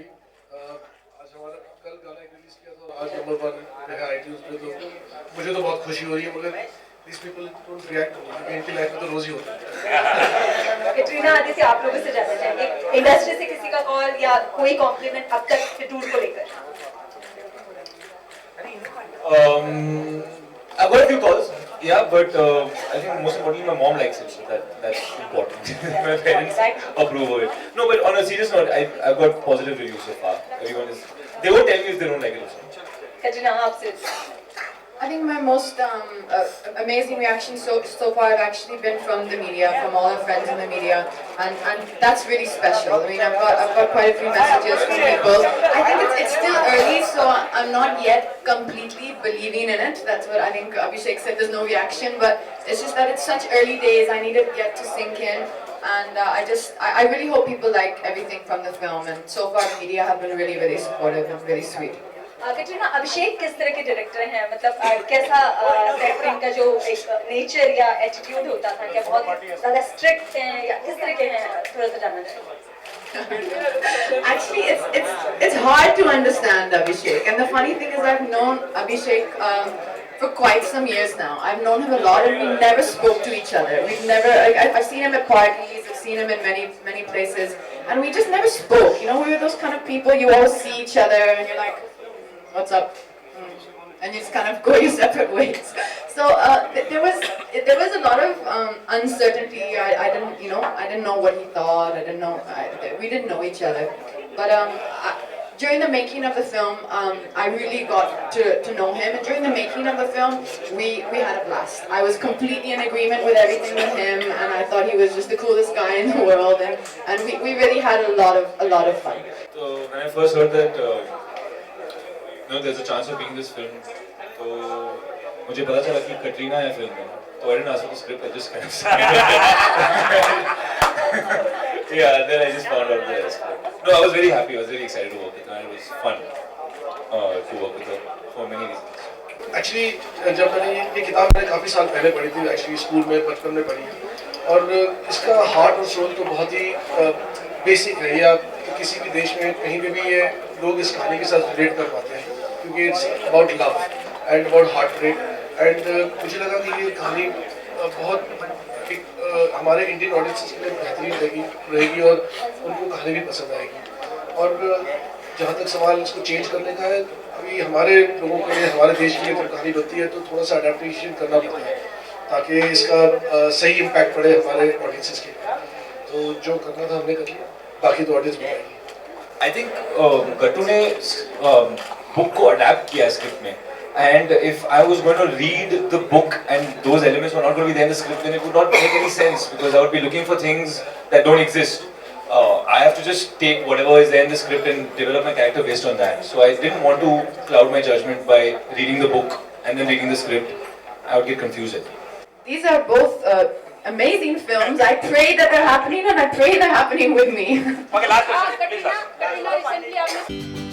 Movie. आज हमारा कल गाना एक रिलीज किया था और आज नंबर 1 पे है iTunes पे, तो मुझे तो बहुत खुशी हो रही है, मगर these people don't react, क्योंकि इनकी लाइफ में तो रोज ही होता है। कैटरीना आदि से आप लोगों से जानना चाहेंगे, इंडस्ट्री से किसी का कॉल या कोई कॉम्प्लीमेंट अब तक टूर को लेकर? I've got a few calls, yeah, but I think most importantly my mom likes it, so that's important. My parents approve of it. No, but on a serious note, I've got positive reviews so far. Everyone is, they won't tell me if they don't like it also. Katrina आपसे? I think my most amazing reaction so far have actually been from the media, from all our friends in the media, and that's really special. I mean, I've got quite a few messages from people. I think it's still early, so I'm not yet completely believing in it. That's what I think Abhishek said. There's no reaction, but it's just that it's such early days. I need it yet to sink in, and I really hope people like everything from the film. And so far, the media have been really supportive and really sweet. Katrina, अभिषेक किस तरह के director हैं? मतलब कैसा इनका जो एक nature या एटीट्यूड होता था, क्या बहुत ज़्यादा स्ट्रिक्ट हैं या किस तरह के हैं? थोड़ा सा जानना चाहिए। Actually, it's hard to understand Abhishek, and the funny thing is I've known Abhishek for quite some years now. I've known him a lot, and we never spoke to each other. We've never. I've seen him at parties. I've seen him in many places, and we just never spoke. You know, we were those kind of people. You all see each other, and you're like, what's up? And you just kind of go your separate ways. So there was a lot of uncertainty. I didn't know what he thought. We didn't know each other. But during the making of the film, I really got to know him. And during the making of the film, we had a blast. I was completely in agreement with everything with him, and I thought he was just the coolest guy in the world. And we really had a lot of fun. So when I first heard that, there's a chance of being in this film, तो मुझे पता चला कि कटरीना है film में, तो I didn't ask for the script, I just kind of sang it. Yeah, then I just found out the rest. No, I was very happy, I was very excited to work with her, and it was fun to work with her for many reasons. Actually जब मैंने ये किताब मैंने काफ़ी साल पहले पढ़ी थी, एक्चुअली स्कूल में बचपन में पढ़ी है, और इसका हार्ट और सोल तो बहुत ही बेसिक है, या किसी भी देश में कहीं पे भी ये लोग इस कहानी के साथ रिलेट कर पाते हैं, क्योंकि it's about love and about heartbreak. And मुझे लगा कि ये कहानी बहुत हमारे इंडियन ऑडियंस के लिए बेहतरीन रहेगी और उनको कहानी भी पसंद आएगी। और जहाँ तक सवाल इसको चेंज करने का है, अभी हमारे लोगों के लिए, हमारे देश के लिए जब कहानी बनती है तो थोड़ा सा अडेप्टेशन करना पड़ता है ताकि इसका सही इम्पैक्ट पड़े हमारे ऑडियंसेस के लिए। तो जो करना था हमने कर लिया, बाकी तो ऑडियंस बताएगी। I think गट्टू ने बुक को अडैप्ट किया स्क्रिप्ट में, and if I was going to read the book and those elements were not going to be there in the script, then it would not make any sense, because I would be looking for things that don't exist. I have to just take whatever is there in the script and develop my character based on that. So I didn't want to cloud my judgment by reading the book and then reading the script. I would get confused. These are both amazing films. I pray that they're happening, and I pray they're happening with me. Okay, last question, please.